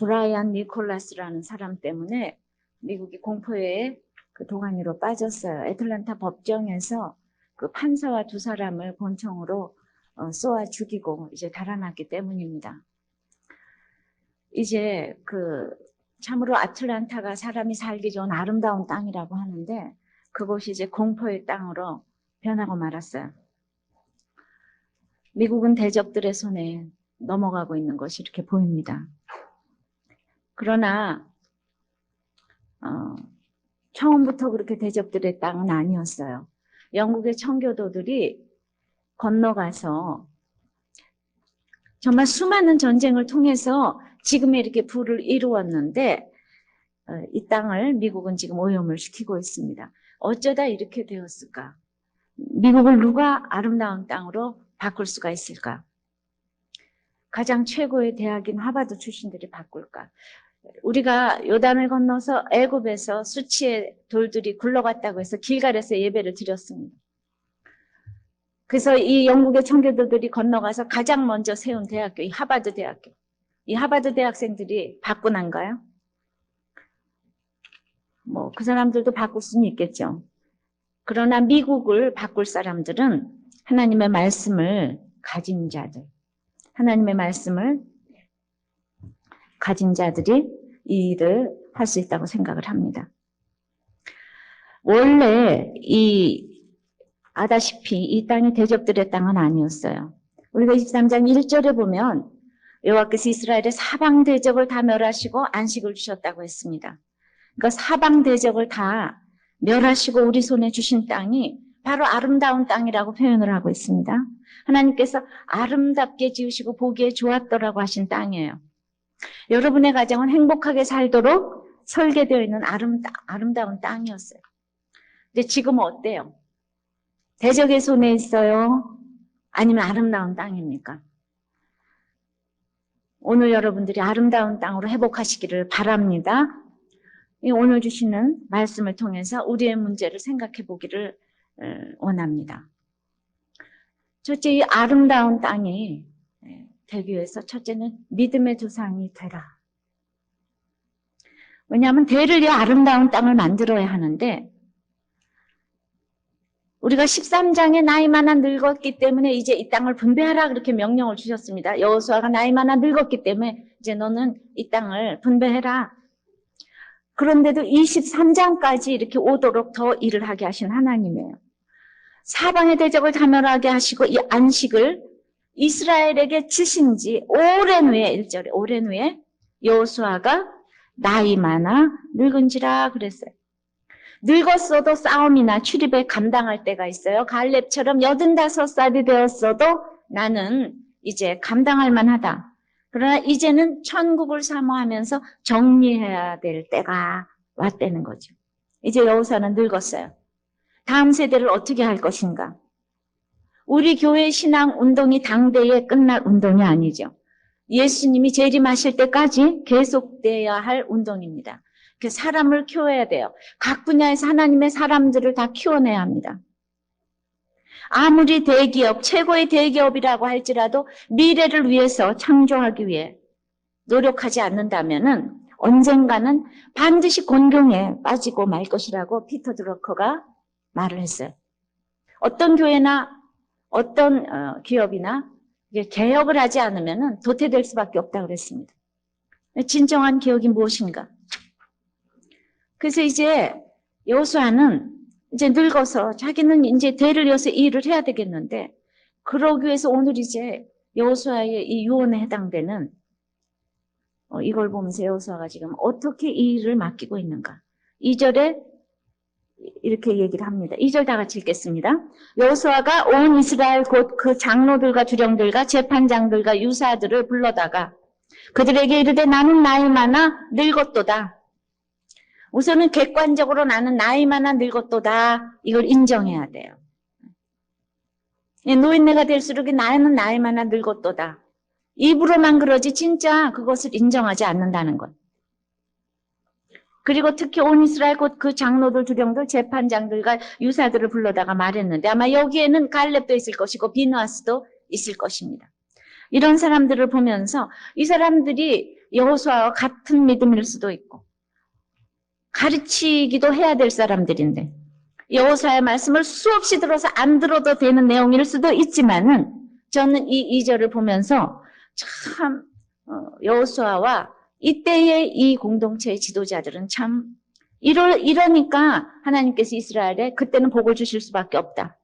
브라이언 니콜라스라는 사람 때문에 미국이 공포의 그 도가니로 빠졌어요. 애틀랜타 법정에서 그 판사와 두 사람을 권총으로 쏘아 죽이고 이제 달아났기 때문입니다. 이제 참으로 아틀란타가 사람이 살기 좋은 아름다운 땅이라고 하는데 그곳이 이제 공포의 땅으로 변하고 말았어요. 미국은 대적들의 손에 넘어가고 있는 것이 이렇게 보입니다. 그러나 처음부터 그렇게 대적들의 땅은 아니었어요. 영국의 청교도들이 건너가서 정말 수많은 전쟁을 통해서 지금의 이렇게 부를 이루었는데 이 땅을 미국은 지금 오염을 시키고 있습니다. 어쩌다 이렇게 되었을까? 미국을 누가 아름다운 땅으로 바꿀 수가 있을까? 가장 최고의 대학인 하버드 출신들이 바꿀까? 우리가 요단을 건너서 애굽에서 수치의 돌들이 굴러갔다고 해서 길갈에서 예배를 드렸습니다. 그래서 이 영국의 청교도들이 건너가서 가장 먼저 세운 대학교, 이 하버드 대학교. 이 하버드 대학생들이 바꾸난가요? 그 사람들도 바꿀 수는 있겠죠. 그러나 미국을 바꿀 사람들은 하나님의 말씀을 가진 자들, 하나님의 말씀을 가진 자들이 이 일을 할 수 있다고 생각을 합니다. 원래 아다시피 이 땅이 대적들의 땅은 아니었어요. 우리가 23장 1절에 보면 여호와께서 이스라엘의 사방 대적을 다 멸하시고 안식을 주셨다고 했습니다. 그러니까 사방 대적을 다 멸하시고 우리 손에 주신 땅이 바로 아름다운 땅이라고 표현을 하고 있습니다. 하나님께서 아름답게 지으시고 보기에 좋았더라고 하신 땅이에요. 여러분의 가정은 행복하게 살도록 설계되어 있는 아름다운 땅이었어요. 근데 지금은 어때요? 대적의 손에 있어요? 아니면 아름다운 땅입니까? 오늘 여러분들이 아름다운 땅으로 회복하시기를 바랍니다. 오늘 주시는 말씀을 통해서 우리의 문제를 생각해 보기를 원합니다. 첫째, 이 아름다운 땅이 되기 위해서 첫째는 믿음의 조상이 되라. 왜냐하면 대를 이어 아름다운 땅을 만들어야 하는데 우리가 13장에 나이 많아 늙었기 때문에 이제 이 땅을 분배하라 그렇게 명령을 주셨습니다. 여호수아가 나이 많아 늙었기 때문에 이제 너는 이 땅을 분배해라. 그런데도 23장까지 이렇게 오도록 더 일을 하게 하신 하나님이에요. 사방의 대적을 다 멸하게 하시고 이 안식을 이스라엘에게 주신 지 오랜 후에 1절에 오랜 후에 여호수아가 나이 많아 늙은지라 그랬어요. 늙었어도 싸움이나 출입에 감당할 때가 있어요. 갈렙처럼 85살이 되었어도 나는 이제 감당할 만하다. 그러나 이제는 천국을 사모하면서 정리해야 될 때가 왔다는 거죠. 이제 여호수아는 늙었어요. 다음 세대를 어떻게 할 것인가? 우리 교회 신앙 운동이 당대에 끝날 운동이 아니죠. 예수님이 재림하실 때까지 계속돼야 할 운동입니다. 사람을 키워야 돼요. 각 분야에서 하나님의 사람들을 다 키워내야 합니다. 아무리 대기업, 최고의 대기업이라고 할지라도 미래를 위해서 창조하기 위해 노력하지 않는다면은 언젠가는 반드시 곤경에 빠지고 말 것이라고 피터 드러커가 말을 했어요. 어떤 교회나 어떤 기업이나 개혁을 하지 않으면은 도태될 수밖에 없다고 그랬습니다. 진정한 개혁이 무엇인가? 그래서 이제 여호수아는 이제 늙어서 자기는 이제 대를 이어서 이 일을 해야 되겠는데 그러기 위해서 오늘 이제 여호수아의 이 유언에 해당되는 이걸 보면서 여호수아가 지금 어떻게 이 일을 맡기고 있는가? 2절에 이렇게 얘기를 합니다. 2절 다 같이 읽겠습니다. 여호수아가 온 이스라엘 곧 그 장로들과 주령들과 재판장들과 유사들을 불러다가 그들에게 이르되 나는 나이 많아 늙었도다. 우선은 객관적으로 나는 나이 많아 늙었도다. 이걸 인정해야 돼요. 노인네가 될수록 나는 나이 많아 늙었도다. 입으로만 그러지 진짜 그것을 인정하지 않는다는 것. 그리고 특히 온 이스라엘 곧 그 장로들, 주령들, 재판장들과 유사들을 불러다가 말했는데 아마 여기에는 갈렙도 있을 것이고 비느하스도 있을 것입니다. 이런 사람들을 보면서 이 사람들이 여호수아와 같은 믿음일 수도 있고 가르치기도 해야 될 사람들인데 여호수아의 말씀을 수없이 들어서 안 들어도 되는 내용일 수도 있지만은 저는 이 2절을 보면서 참 여호수아와 이때의 이 공동체의 지도자들은 참 이러니까 하나님께서 이스라엘에 그때는 복을 주실 수밖에 없다.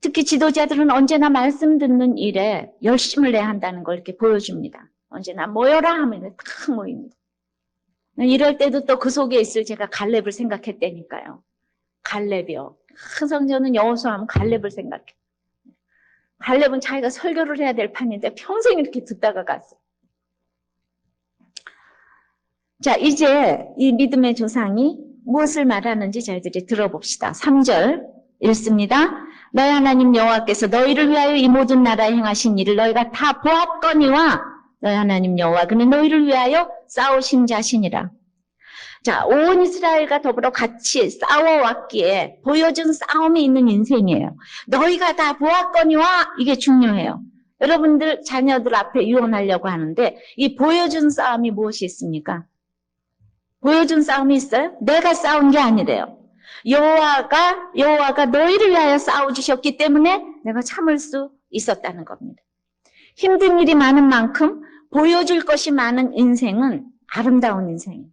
특히 지도자들은 언제나 말씀 듣는 일에 열심을 내야 한다는 걸 이렇게 보여줍니다. 언제나 모여라 하면 탁 모입니다. 이럴 때도 또 그 속에 있을 제가 갈렙을 생각했다니까요. 갈렙이요. 항상 저는 여호수아 하면 갈렙을 생각해요. 갈렙은 자기가 설교를 해야 될 판인데 평생 이렇게 듣다가 갔어요. 자, 이제 이 믿음의 조상이 무엇을 말하는지 저희들이 들어봅시다. 3절 읽습니다. 너희 하나님 여호와께서 너희를 위하여 이 모든 나라에 행하신 일을 너희가 다 보았거니와 너희 하나님 여호와 그는 너희를 위하여 싸우신 자신이라. 자, 온 이스라엘과 더불어 같이 싸워왔기에 보여준 싸움이 있는 인생이에요. 너희가 다 보았거니와 이게 중요해요. 여러분들 자녀들 앞에 유언하려고 하는데 이 보여준 싸움이 무엇이 있습니까? 보여준 싸움이 있어요? 내가 싸운 게 아니래요. 여호와가 너희를 위하여 싸워주셨기 때문에 내가 참을 수 있었다는 겁니다. 힘든 일이 많은 만큼 보여줄 것이 많은 인생은 아름다운 인생이에요.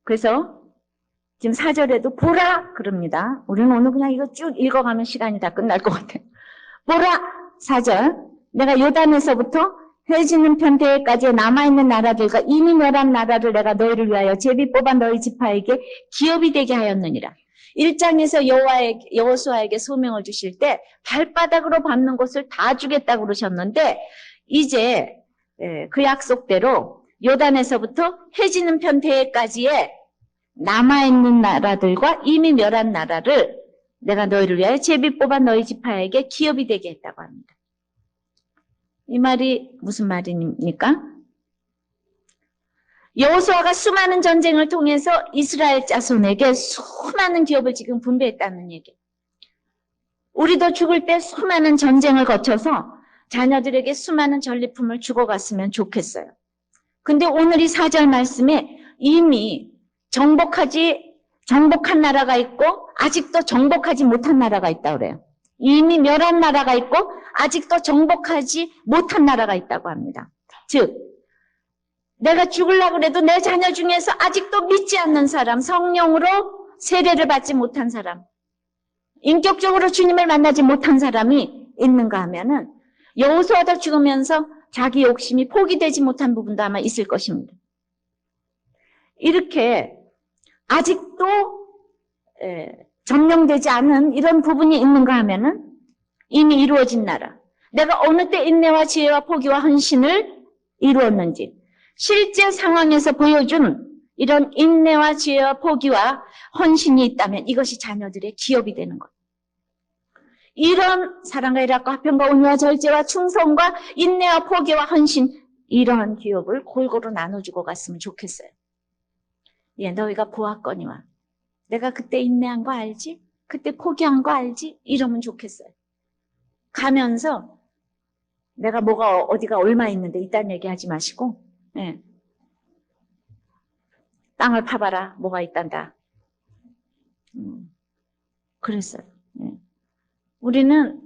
그래서 지금 4절에도 보라 그럽니다. 우리는 오늘 그냥 이거 쭉 읽어가면 시간이 다 끝날 것 같아요. 보라 4절 내가 요단에서부터 해지는 편대까지 남아있는 나라들과 이미 멸한 나라를 내가 너희를 위하여 제비 뽑아 너희 지파에게 기업이 되게 하였느니라. 1장에서 여호수아에게 소명을 주실 때 발바닥으로 밟는 곳을 다 주겠다고 그러셨는데 이제 그 약속대로 요단에서부터 해지는 편대까지의 남아있는 나라들과 이미 멸한 나라를 내가 너희를 위하여 제비 뽑아 너희 지파에게 기업이 되게 했다고 합니다. 이 말이 무슨 말입니까? 여호수아가 수많은 전쟁을 통해서 이스라엘 자손에게 수많은 기업을 지금 분배했다는 얘기예요. 우리도 죽을 때 수많은 전쟁을 거쳐서 자녀들에게 수많은 전리품을 주고 갔으면 좋겠어요. 근데 오늘 이 4절 말씀에 이미 정복한 나라가 있고 아직도 정복하지 못한 나라가 있다고 그래요. 이미 멸한 나라가 있고 아직도 정복하지 못한 나라가 있다고 합니다. 즉 내가 죽으려고 해도 내 자녀 중에서 아직도 믿지 않는 사람, 성령으로 세례를 받지 못한 사람, 인격적으로 주님을 만나지 못한 사람이 있는가 하면은 여호수아도 죽으면서 자기 욕심이 포기되지 못한 부분도 아마 있을 것입니다. 이렇게 아직도 점령되지 않은 이런 부분이 있는가 하면은 이미 이루어진 나라. 내가 어느 때 인내와 지혜와 포기와 헌신을 이루었는지 실제 상황에서 보여준 이런 인내와 지혜와 포기와 헌신이 있다면 이것이 자녀들의 기업이 되는 것. 이런 사랑과 일합과 화평과 온유와 절제와 충성과 인내와 포기와 헌신 이러한 기업을 골고루 나눠주고 갔으면 좋겠어요. 예, 너희가 보았거니와 내가 그때 인내한 거 알지? 그때 포기한 거 알지? 이러면 좋겠어요. 가면서 내가 뭐가 어디가 얼마 있는데 이딴 얘기하지 마시고 예. 땅을 파봐라 뭐가 있단다. 그랬어요. 예. 우리는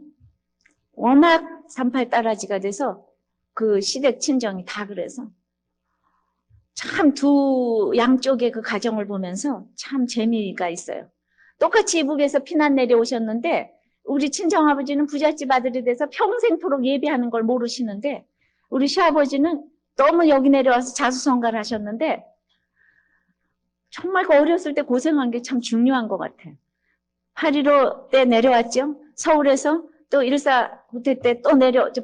워낙 38 따라지가 돼서 그 시댁 친정이 다 그래서 참 두 양쪽의 그 가정을 보면서 참 재미가 있어요. 똑같이 이북에서 피난 내려오셨는데 우리 친정아버지는 부잣집 아들이 돼서 평생토록 예배하는 걸 모르시는데 우리 시아버지는 너무 여기 내려와서 자수성가를 하셨는데 정말 그 어렸을 때 고생한 게 참 중요한 것 같아요. 8.15 때 내려왔죠. 서울에서 또 1.4 구태 때 또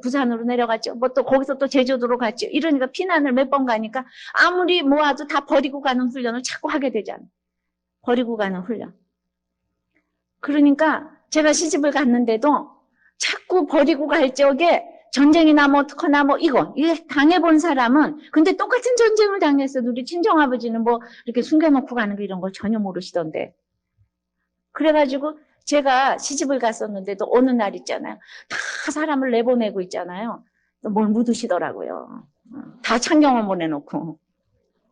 부산으로 내려갔죠. 뭐 또 거기서 또 제주도로 갔죠. 이러니까 피난을 몇 번 가니까 아무리 모아도 다 버리고 가는 훈련을 자꾸 하게 되잖아요. 버리고 가는 훈련. 그러니까 제가 시집을 갔는데도 자꾸 버리고 갈 적에 전쟁이나 뭐 어떡하나 뭐 이게 당해본 사람은 근데 똑같은 전쟁을 당했어도 우리 친정아버지는 뭐 이렇게 숨겨놓고 가는 거 이런 걸 전혀 모르시던데. 그래가지고 제가 시집을 갔었는데도 어느 날 있잖아요. 다 사람을 내보내고 있잖아요. 또 뭘 묻으시더라고요. 다 창경을 보내놓고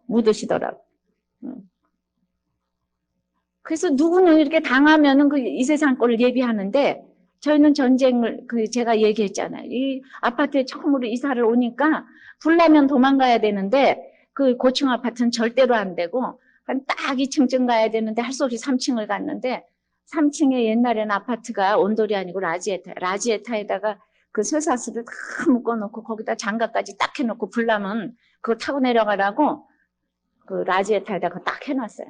묻으시더라고요. 그래서 누구는 이렇게 당하면은 그 이 세상 걸 예비하는데 저희는 전쟁을 제가 얘기했잖아요. 이 아파트에 처음으로 이사를 오니까 불나면 도망가야 되는데 그 고층 아파트는 절대로 안 되고 한 딱 2층쯤 가야 되는데 할 수 없이 3층을 갔는데 3층에 옛날에는 아파트가 온돌이 아니고 라지에타에다가 그 쇠사슬을 다 묶어놓고 거기다 장갑까지 딱 해놓고 불나면 그거 타고 내려가라고 그 라지에타에다가 딱 해놨어요.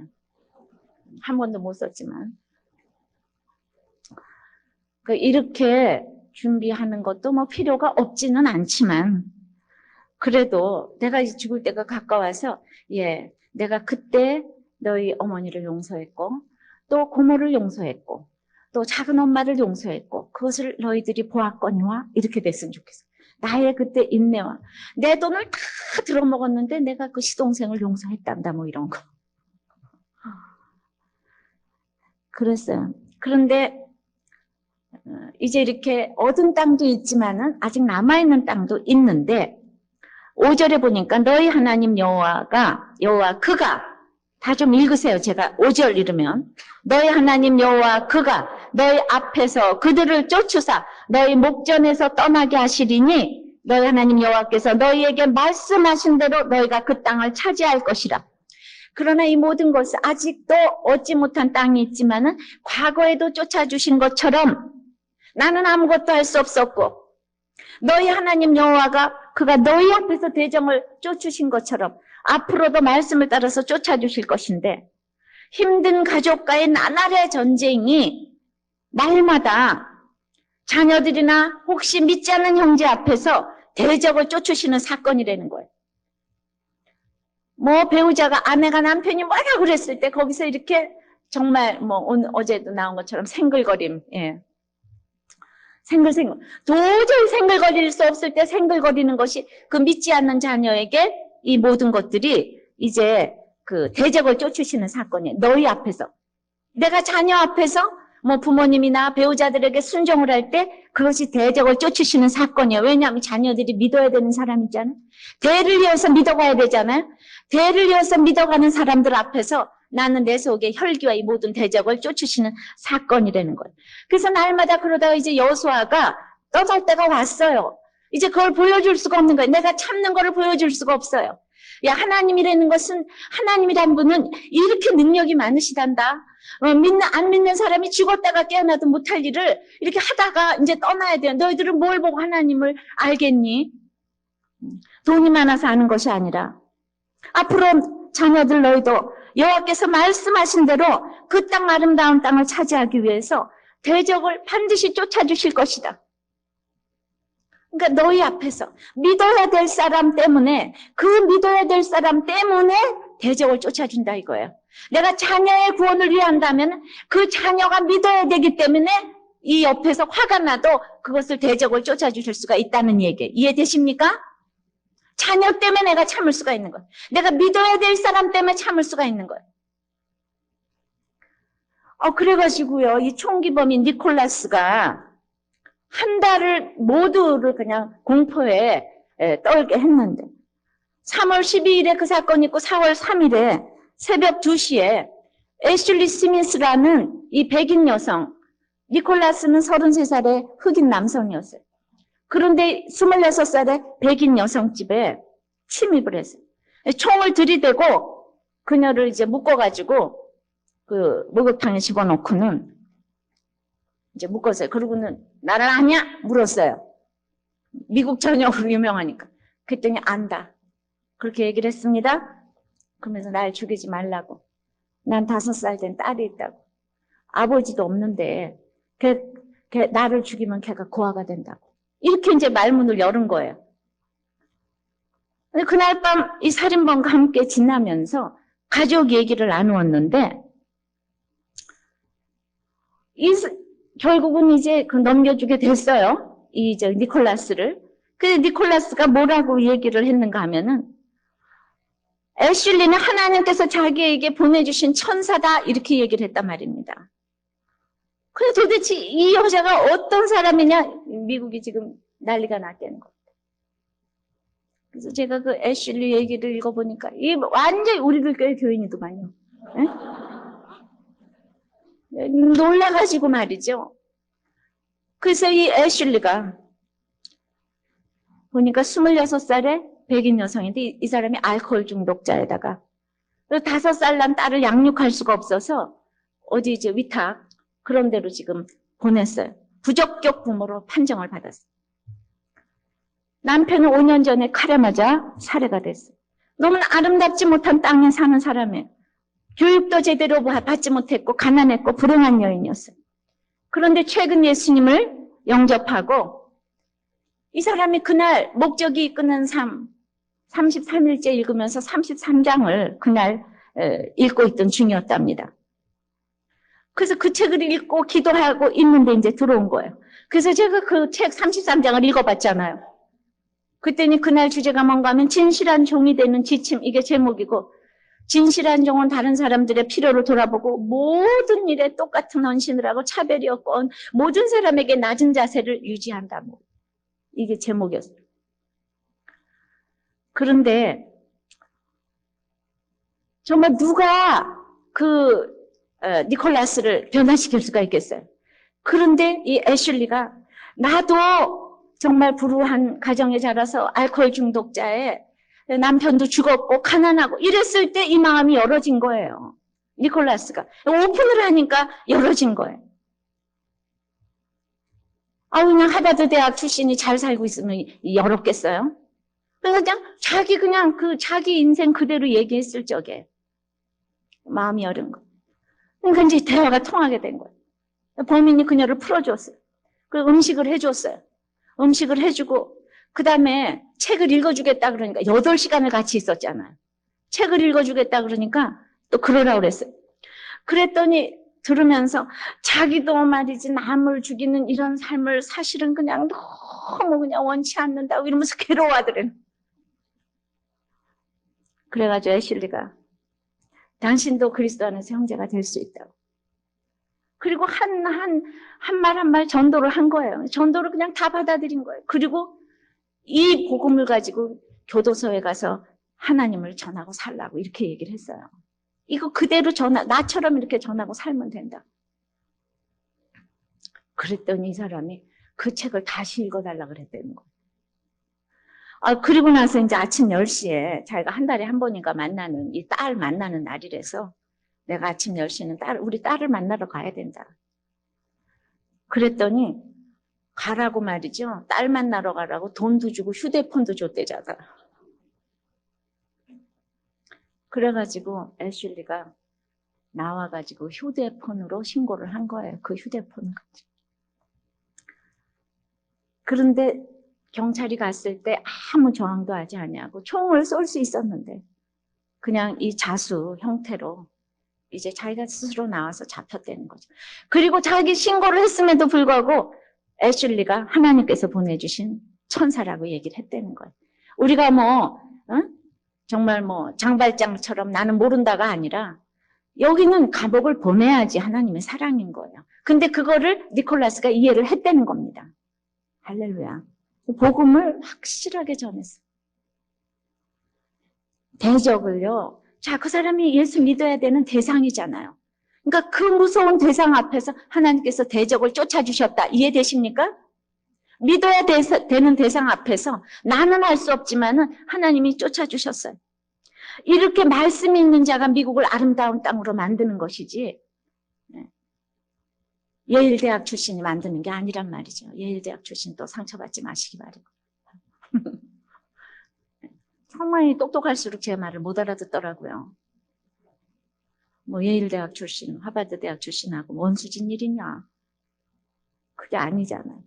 한 번도 못 썼지만. 이렇게 준비하는 것도 뭐 필요가 없지는 않지만, 그래도 내가 죽을 때가 가까워서, 내가 그때 너희 어머니를 용서했고, 또 고모를 용서했고, 또 작은 엄마를 용서했고, 그것을 너희들이 보았거니와 이렇게 됐으면 좋겠어. 나의 그때 인내와 내 돈을 다 들어먹었는데 내가 그 시동생을 용서했단다, 뭐 이런 거. 그랬어요. 그런데 이제 이렇게 얻은 땅도 있지만은 아직 남아있는 땅도 있는데 5절에 보니까 너희 하나님 여호와 그가 다 좀 읽으세요. 제가 5절 읽으면 너희 하나님 여호와 그가 너희 앞에서 그들을 쫓으사 너희 목전에서 떠나게 하시리니 너희 하나님 여호와께서 너희에게 말씀하신 대로 너희가 그 땅을 차지할 것이라. 그러나 이 모든 것은 아직도 얻지 못한 땅이 있지만은 과거에도 쫓아주신 것처럼 나는 아무것도 할 수 없었고 너희 하나님 여호와가 그가 너희 앞에서 대적을 쫓으신 것처럼 앞으로도 말씀을 따라서 쫓아주실 것인데 힘든 가족과의 나날의 전쟁이 날마다 자녀들이나 혹시 믿지 않는 형제 앞에서 대적을 쫓으시는 사건이라는 거예요. 뭐 배우자가 아내가 남편이 뭐라 그랬을 때 거기서 이렇게 정말 뭐 어제도 나온 것처럼 생글거림, 생글생글. 도저히 생글거릴 수 없을 때 생글거리는 것이 그 믿지 않는 자녀에게 이 모든 것들이 이제 그 대적을 쫓으시는 사건이에요. 너희 앞에서. 내가 자녀 앞에서 뭐 부모님이나 배우자들에게 순종을 할 때 그것이 대적을 쫓으시는 사건이에요. 왜냐하면 자녀들이 믿어야 되는 사람 있잖아요. 대를 이어서 믿어가야 되잖아요. 대를 이어서 믿어가는 사람들 앞에서 나는 내 속에 혈기와 이 모든 대적을 쫓으시는 사건이라는 거예요. 그래서 날마다 그러다가 이제 여호수아가 떠날 때가 왔어요. 이제 그걸 보여줄 수가 없는 거예요. 내가 참는 거를 보여줄 수가 없어요. 야, 하나님이라는 것은, 하나님이란 분은 이렇게 능력이 많으시단다. 안 믿는 사람이 죽었다가 깨어나도 못할 일을 이렇게 하다가 이제 떠나야 돼요. 너희들은 뭘 보고 하나님을 알겠니? 돈이 많아서 아는 것이 아니라 앞으로 자녀들 너희도 여호와께서 말씀하신 대로 그 땅 아름다운 땅을 차지하기 위해서 대적을 반드시 쫓아주실 것이다. 그러니까 너희 앞에서 믿어야 될 사람 때문에 그 믿어야 될 사람 때문에 대적을 쫓아준다 이거예요. 내가 자녀의 구원을 위한다면 그 자녀가 믿어야 되기 때문에 이 옆에서 화가 나도 그것을 대적을 쫓아주실 수가 있다는 얘기예요. 이해되십니까? 자녀 때문에 내가 참을 수가 있는 거예요. 내가 믿어야 될 사람 때문에 참을 수가 있는 거예요. 그래가지고요, 이 총기범인 니콜라스가 한 달을 모두를 그냥 공포에 떨게 했는데 3월 12일에 그 사건이 있고 4월 3일에 새벽 2시에 애슐리 스미스라는 이 백인 여성, 니콜라스는 33살의 흑인 남성이었어요. 그런데 26살의 백인 여성 집에 침입을 했어요. 총을 들이대고 그녀를 이제 묶어가지고 그 목욕탕에 집어넣고는 이제 묶었어요. 그러고는 나를 아냐? 물었어요. 미국 전역으로 유명하니까. 그랬더니 안다. 그렇게 얘기를 했습니다. 그러면서 날 죽이지 말라고. 난 5살 된 딸이 있다고. 아버지도 없는데 나를 죽이면 걔가 고아가 된다고. 이렇게 이제 말문을 열은 거예요. 그날 밤 이 살인범과 함께 지나면서 가족 얘기를 나누었는데 결국은 이제 넘겨주게 됐어요. 니콜라스를. 근데 니콜라스가 뭐라고 얘기를 했는가 하면은 애슐리는 하나님께서 자기에게 보내주신 천사다 이렇게 얘기를 했단 말입니다. 그래 도대체 이 여자가 어떤 사람이냐? 미국이 지금 난리가 났다는 거. 그래서 제가 그 애슐리 얘기를 읽어보니까 이 완전히 우리들 교회 교인이더만요. 예? 놀라가지고 말이죠. 그래서 이 애슐리가 보니까 26살에 백인 여성인데 이 사람이 알코올 중독자에다가 5살 난 딸을 양육할 수가 없어서 어디 이제 위탁 그런 데로 지금 보냈어요. 부적격 부모로 판정을 받았어요. 남편은 5년 전에 칼에 맞아 살해가 됐어요. 너무나 아름답지 못한 땅에 사는 사람이에요. 교육도 제대로 받지 못했고 가난했고 불행한 여인이었어요. 그런데 최근 예수님을 영접하고 이 사람이 그날 목적이 끊은 삶 33일째 읽으면서 33장을 그날 읽고 있던 중이었답니다. 그래서 그 책을 읽고 기도하고 있는데 이제 들어온 거예요. 그래서 제가 그 책 33장을 읽어봤잖아요. 그랬더니 그날 주제가 뭔가 하면 진실한 종이 되는 지침, 이게 제목이고, 진실한 종은 다른 사람들의 필요를 돌아보고 모든 일에 똑같은 헌신을 하고 차별이 없고 모든 사람에게 낮은 자세를 유지한다. 이게 제목이었어요. 그런데 정말 누가 그 니콜라스를 변화시킬 수가 있겠어요. 그런데 이 애슐리가 나도 정말 불우한 가정에 자라서 알코올 중독자에 남편도 죽었고 가난하고 이랬을 때 이 마음이 열어진 거예요. 니콜라스가 오픈을 하니까 열어진 거예요. 그냥 하버드 대학 출신이 잘 살고 있으면 열었겠어요? 그냥 자기 인생 그대로 얘기했을 적에 마음이 열은 거. 그러니까 이제 대화가 통하게 된 거예요. 범인이 그녀를 풀어줬어요. 그리고 음식을 해줬어요. 음식을 해주고 그 다음에 책을 읽어주겠다 그러니까 8시간을 같이 있었잖아요. 책을 읽어주겠다 그러니까 또 그러라고 그랬어요. 그랬더니 들으면서 자기도 말이지 남을 죽이는 이런 삶을 사실은 그냥 너무 그냥 원치 않는다고 이러면서 괴로워하더래요. 그래가지고 애슐리가 당신도 그리스도 안에서 형제가 될 수 있다고. 그리고 한 말 한 말 전도를 한 거예요. 전도를 그냥 다 받아들인 거예요. 그리고 이 복음을 가지고 교도소에 가서 하나님을 전하고 살라고 이렇게 얘기를 했어요. 이거 그대로 나처럼 이렇게 전하고 살면 된다. 그랬더니 이 사람이 그 책을 다시 읽어달라 그랬다는 거예요. 그리고 나서 이제 아침 10시에 자기가 한 달에 한 번인가 만나는 이 딸 만나는 날이라서 내가 아침 10시는 우리 딸을 만나러 가야 된다. 그랬더니 가라고 말이죠. 딸 만나러 가라고 돈도 주고 휴대폰도 줬대잖아. 그래가지고 애슐리가 나와가지고 휴대폰으로 신고를 한 거예요. 그 휴대폰을 가지고. 그런데 경찰이 갔을 때 아무 저항도 하지 않냐고 총을 쏠 수 있었는데 그냥 이 자수 형태로 이제 자기가 스스로 나와서 잡혔다는 거죠. 그리고 자기 신고를 했음에도 불구하고 애슐리가 하나님께서 보내주신 천사라고 얘기를 했다는 거예요. 우리가 정말 장발장처럼 나는 모른다가 아니라 여기는 감옥을 보내야지 하나님의 사랑인 거예요. 근데 그거를 니콜라스가 이해를 했다는 겁니다. 할렐루야. 복음을 확실하게 전했어요. 대적을요. 자, 그 사람이 예수 믿어야 되는 대상이잖아요. 그러니까 그 무서운 대상 앞에서 하나님께서 대적을 쫓아주셨다. 이해되십니까? 믿어야 되는 대상 앞에서 나는 할 수 없지만은 하나님이 쫓아주셨어요. 이렇게 말씀이 있는 자가 미국을 아름다운 땅으로 만드는 것이지 예일대학 출신이 만드는 게 아니란 말이죠. 예일대학 출신 또 상처받지 마시기 바라고. 정말 똑똑할수록 제 말을 못 알아듣더라고요. 예일대학 출신, 하버드 대학 출신하고 뭔 수진 일이냐. 그게 아니잖아요.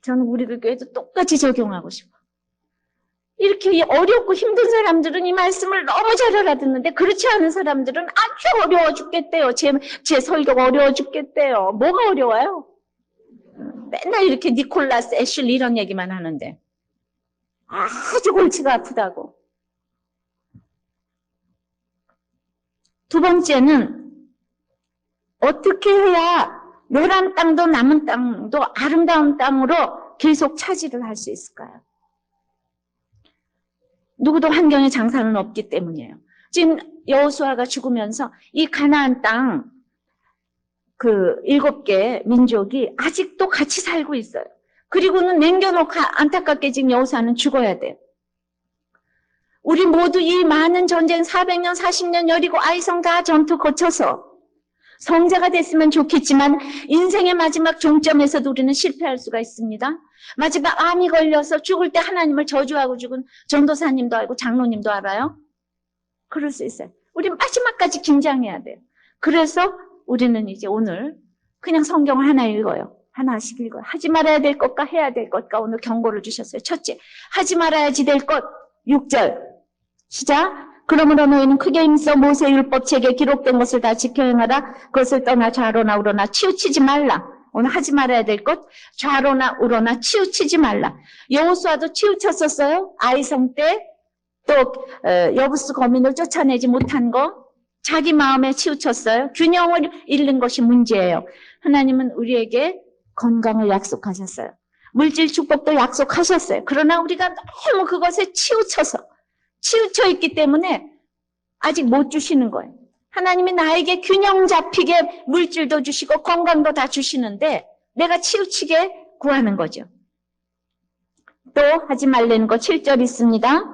저는 우리들 교회도 똑같이 적용하고 싶어. 이렇게 어렵고 힘든 사람들은 이 말씀을 너무 잘 알아듣는데 그렇지 않은 사람들은 아주 어려워 죽겠대요. 제 설교가 어려워 죽겠대요. 뭐가 어려워요? 맨날 이렇게 니콜라스, 애슐리 이런 얘기만 하는데 아주 골치가 아프다고. 두 번째는 어떻게 해야 노란 땅도 남은 땅도 아름다운 땅으로 계속 차지를 할 수 있을까요? 누구도 환경의 장사는 없기 때문이에요. 지금 여호수아가 죽으면서 이 가나안 땅 그 7개 민족이 아직도 같이 살고 있어요. 그리고는 남겨놓고 안타깝게 지금 여호수아는 죽어야 돼요. 우리 모두 이 많은 전쟁 400년, 40년 여리고 아이성 다 전투 거쳐서 성자가 됐으면 좋겠지만 인생의 마지막 종점에서도 우리는 실패할 수가 있습니다. 마지막 암이 걸려서 죽을 때 하나님을 저주하고 죽은 전도사님도 알고 장로님도 알아요. 그럴 수 있어요. 우리 마지막까지 긴장해야 돼요. 그래서 우리는 이제 오늘 그냥 성경을 하나 읽어요. 하나씩 읽어요. 하지 말아야 될 것과 해야 될 것과 오늘 경고를 주셨어요. 첫째, 하지 말아야지 될 것. 6절 시작. 그러므로 너희는 크게 힘써 모세 율법책에 기록된 것을 다 지켜 행하라. 그것을 떠나 좌로나 우로나 치우치지 말라. 오늘 하지 말아야 될 것, 좌로나 우로나 치우치지 말라. 여호수아도 치우쳤었어요. 아이성 때 또 여부스 거민을 쫓아내지 못한 거, 자기 마음에 치우쳤어요. 균형을 잃는 것이 문제예요. 하나님은 우리에게 건강을 약속하셨어요. 물질 축복도 약속하셨어요. 그러나 우리가 너무 그것에 치우쳐 있기 때문에 아직 못 주시는 거예요. 하나님이 나에게 균형 잡히게 물질도 주시고 건강도 다 주시는데 내가 치우치게 구하는 거죠. 또 하지 말라는 거 7절 있습니다.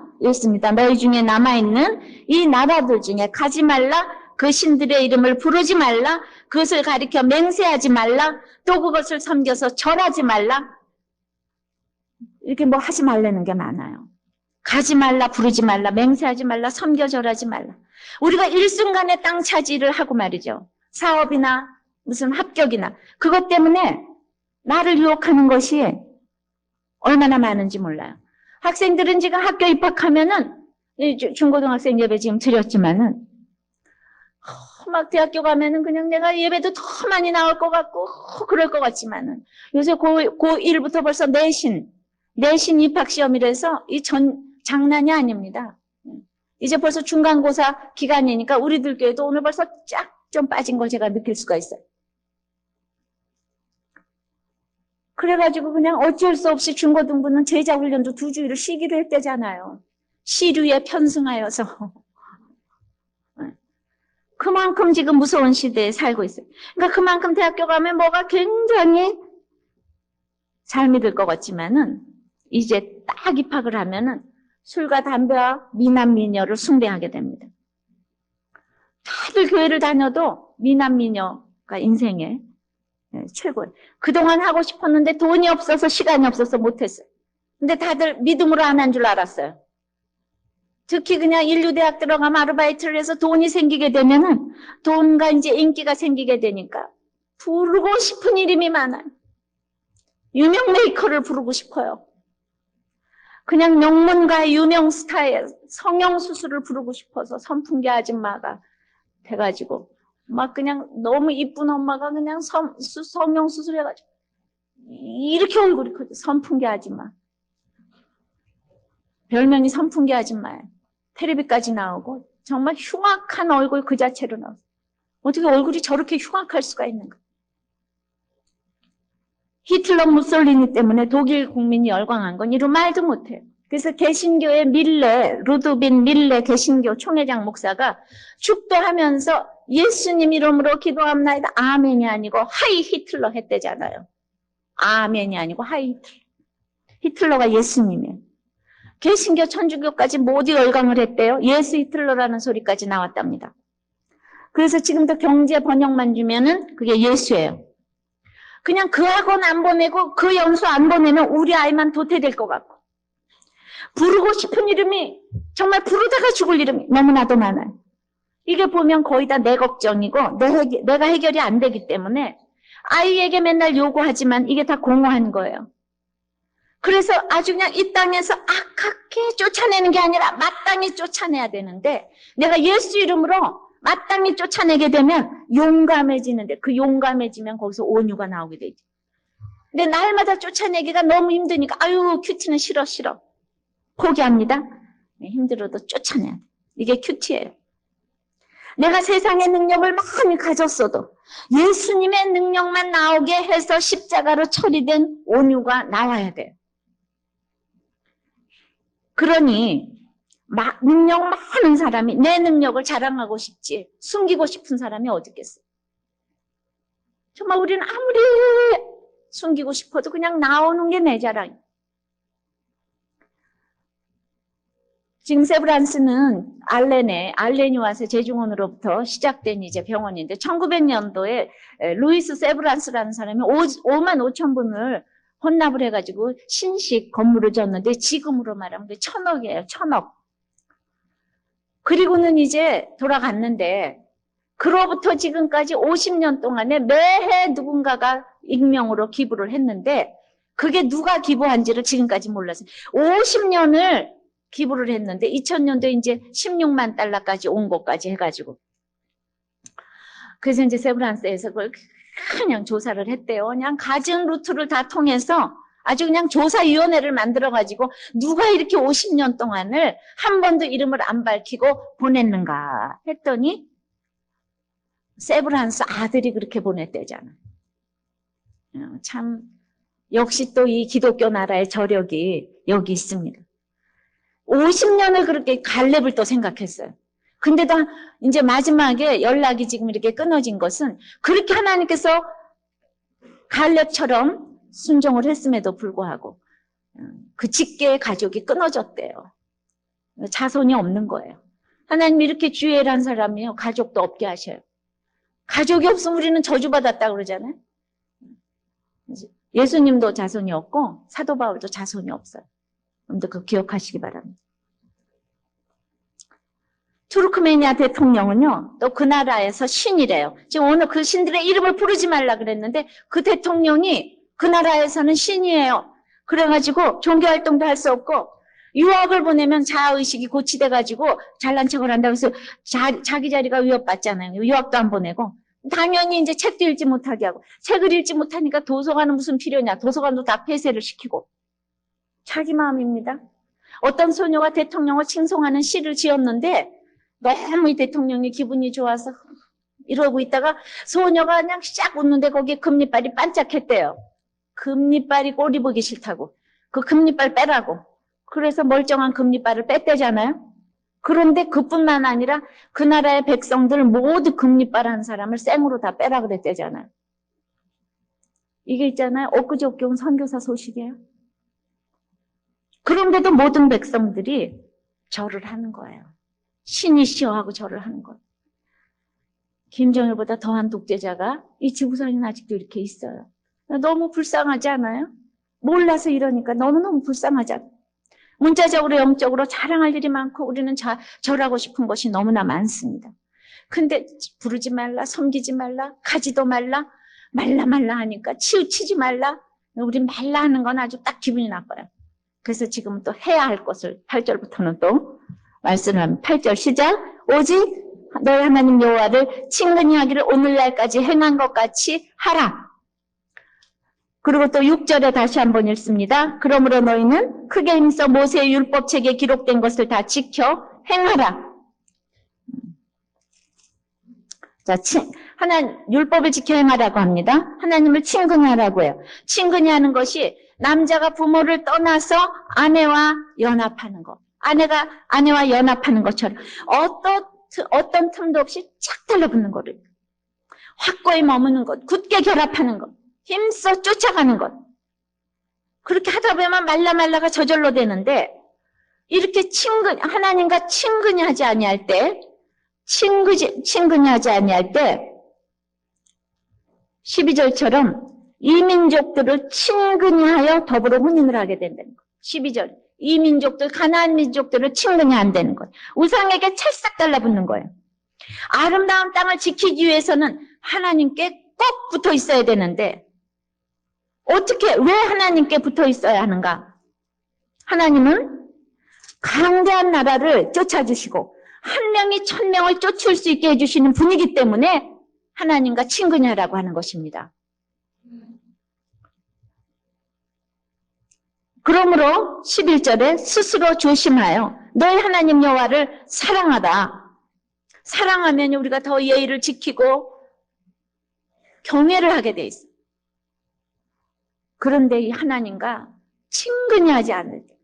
너희 중에 남아있는 이 나라들 중에 가지 말라, 그 신들의 이름을 부르지 말라, 그것을 가리켜 맹세하지 말라, 또 그것을 섬겨서 절하지 말라. 이렇게 뭐 하지 말라는 게 많아요. 가지 말라, 부르지 말라, 맹세하지 말라, 섬겨 절하지 말라. 우리가 일순간에 땅 차지를 하고 말이죠. 사업이나 무슨 합격이나 그것 때문에 나를 유혹하는 것이 얼마나 많은지 몰라요. 학생들은 지금 학교 입학하면은 중고등학생 예배 지금 드렸지만은 막 대학교 가면은 그냥 내가 예배도 더 많이 나올 것 같고 그럴 것 같지만은 요새 고1부터 벌써 내신 입학시험이라서 장난이 아닙니다. 이제 벌써 중간고사 기간이니까 우리들 교회도 오늘 벌써 쫙 좀 빠진 걸 제가 느낄 수가 있어요. 그래가지고 그냥 어쩔 수 없이 중고등부는 제자훈련도 2주일을 쉬기로 했대잖아요. 시류에 편승하여서. 그만큼 지금 무서운 시대에 살고 있어요. 그러니까 그만큼 대학교 가면 뭐가 굉장히 삶이 들 것 같지만은 이제 딱 입학을 하면은 술과 담배와 미남 미녀를 숭배하게 됩니다. 다들 교회를 다녀도 미남 미녀가 인생의 최고예요. 그동안 하고 싶었는데 돈이 없어서 시간이 없어서 못했어요. 근데 다들 믿음으로 안 한 줄 알았어요. 특히 그냥 인류대학 들어가면 아르바이트를 해서 돈이 생기게 되면은 돈과 이제 인기가 생기게 되니까 부르고 싶은 이름이 많아요. 유명 메이커를 부르고 싶어요. 그냥 명문가의 유명 스타의 성형수술을 부르고 싶어서 선풍기 아줌마가 돼가지고 막 그냥 너무 이쁜 엄마가 그냥 성형수술 해가지고 이렇게 얼굴이 커져. 선풍기 아줌마. 별명이 선풍기 아줌마예요. 텔레비까지 나오고 정말 흉악한 얼굴 그 자체로 나와요. 어떻게 얼굴이 저렇게 흉악할 수가 있는가. 히틀러 무솔리니 때문에 독일 국민이 열광한 건 이루 말도 못해요. 그래서 개신교의 루드빈 밀레 개신교 총회장 목사가 축도하면서 예수님 이름으로 기도합니다. 아멘이 아니고 하이 히틀러 했대잖아요. 아멘이 아니고 하이 히틀러. 히틀러가 예수님이에요. 개신교 천주교까지 모두 열광을 했대요. 예수 히틀러라는 소리까지 나왔답니다. 그래서 지금도 경제 번역만 주면은 그게 예수예요. 그냥 그 학원 안 보내고 그 연수 안 보내면 우리 아이만 도태될 것 같고 부르고 싶은 이름이 정말 부르다가 죽을 이름이 너무나도 많아요. 이게 보면 거의 다 내 걱정이고 내가 해결이 안 되기 때문에 아이에게 맨날 요구하지만 이게 다 공허한 거예요. 그래서 아주 그냥 이 땅에서 악하게 쫓아내는 게 아니라 마땅히 쫓아내야 되는데 내가 예수 이름으로 마땅히 쫓아내게 되면 용감해지는데 그 용감해지면 거기서 온유가 나오게 되죠. 근데 날마다 쫓아내기가 너무 힘드니까 아유 큐티는 싫어 포기합니다. 힘들어도 쫓아내야 돼. 이게 큐티예요. 내가 세상의 능력을 많이 가졌어도 예수님의 능력만 나오게 해서 십자가로 처리된 온유가 나와야 돼요. 그러니 능력 많은 사람이 내 능력을 자랑하고 싶지 숨기고 싶은 사람이 어디 있겠어요? 정말 우리는 아무리 숨기고 싶어도 그냥 나오는 게 내 자랑이에요. 지금 세브란스는 알렌이 와서 재중원으로부터 시작된 이제 병원인데 1900년도에 루이스 세브란스라는 사람이 5만 5천 분을 헌납을 해가지고 신식 건물을 졌는데 지금으로 말하면 1,000억이에요. 1,000억. 그리고는 이제 돌아갔는데 그로부터 지금까지 50년 동안에 매해 누군가가 익명으로 기부를 했는데 그게 누가 기부한지를 지금까지 몰랐어요. 50년을 기부를 했는데 2000년도에 이제 16만 달러까지 온 것까지 해가지고 그래서 이제 세브란스에서 그걸 그냥 조사를 했대요. 그냥 가진 루트를 다 통해서 아주 그냥 조사위원회를 만들어가지고 누가 이렇게 50년 동안을 한 번도 이름을 안 밝히고 보냈는가 했더니 세브란스 아들이 그렇게 보냈대잖아. 참 역시 또 이 기독교 나라의 저력이 여기 있습니다. 50년을 그렇게 갈렙을 또 생각했어요. 근데도 이제 마지막에 연락이 지금 이렇게 끊어진 것은 그렇게 하나님께서 갈렙처럼 순종을 했음에도 불구하고 그 직계의 가족이 끊어졌대요. 자손이 없는 거예요. 하나님이 이렇게 주의란 사람이요. 가족도 없게 하셔요. 가족이 없으면 우리는 저주받았다 그러잖아요. 예수님도 자손이 없고 사도 바울도 자손이 없어요. 여러분들 그거 기억하시기 바랍니다. 투르크메니아 대통령은요, 또 그 나라에서 신이래요. 지금 오늘 그 신들의 이름을 부르지 말라 그랬는데 그 대통령이 그 나라에서는 신이에요. 그래가지고 종교활동도 할 수 없고 유학을 보내면 자아의식이 고치돼가지고 잘난 척을 한다고 해서 자기 자리가 위협받잖아요. 유학도 안 보내고 당연히 이제 책도 읽지 못하게 하고 책을 읽지 못하니까 도서관은 무슨 필요냐. 도서관도 다 폐쇄를 시키고 자기 마음입니다. 어떤 소녀가 대통령을 칭송하는 시를 지었는데 너무 이 대통령이 기분이 좋아서 이러고 있다가 소녀가 그냥 쫙 웃는데 거기에 금리빨이 반짝했대요. 금리빨이 꼴이 보기 싫다고. 그 금리빨 빼라고. 그래서 멀쩡한 금리빨을 뺐대잖아요. 그런데 그뿐만 아니라 그 나라의 백성들 모두 금리빨한 사람을 생으로 다 빼라 그랬대잖아요. 이게 있잖아요. 엊그저께 온 선교사 소식이에요. 그런데도 모든 백성들이 절을 하는 거예요. 신이시여 하고 절을 하는 거예요. 김정일보다 더한 독재자가 이 지구상에는 아직도 이렇게 있어요. 너무 불쌍하지 않아요? 몰라서 이러니까 너무너무 불쌍하잖아요. 문자적으로 영적으로 자랑할 일이 많고 우리는 절하고 싶은 것이 너무나 많습니다. 근데 부르지 말라, 섬기지 말라, 가지도 말라, 말라 하니까 치우치지 말라. 우리 말라 하는 건 아주 딱 기분이 나빠요. 그래서 지금 또 해야 할 것을 8절부터는 또 말씀을 합니다. 8절 시작. 오직 너희 하나님 여호와를 친근히 하기를 오늘날까지 행한 것 같이 하라. 그리고 또 6절에 다시 한번 읽습니다. 그러므로 너희는 크게 힘써 모세의 율법책에 기록된 것을 다 지켜 행하라. 자, 율법을 지켜 행하라고 합니다. 하나님을 친근히 하라고 해요. 친근히 하는 것이 남자가 부모를 떠나서 아내와 연합하는 것. 아내가 아내와 연합하는 것처럼 어떤 틈도 없이 착 달라붙는 거를. 확고히 머무는 것, 굳게 결합하는 것, 힘써 쫓아가는 것. 그렇게 하다 보면 말라가 저절로 되는데 이렇게 하나님과 친근히 하지 아니할 때, 친근히 하지 아니할 때 12절처럼 이 민족들을 친근히 하여 더불어 혼인을 하게 된다는 것. 12절. 이 민족들, 가나안 민족들을 친근히 한다는 거예요. 우상에게 찰싹 달라붙는 거예요. 아름다운 땅을 지키기 위해서는 하나님께 꼭 붙어 있어야 되는데 왜 하나님께 붙어 있어야 하는가? 하나님은 강대한 나라를 쫓아주시고 한 명이 1000명을 쫓을 수 있게 해주시는 분이기 때문에 하나님과 친근히 하라고 하는 것입니다. 그러므로 11절에 스스로 조심하여 너희 하나님 여호와를 사랑하라. 사랑하면 우리가 더 예의를 지키고 경외를 하게 돼 있어요. 그런데 이 하나님과 친근히 하지 않을 때,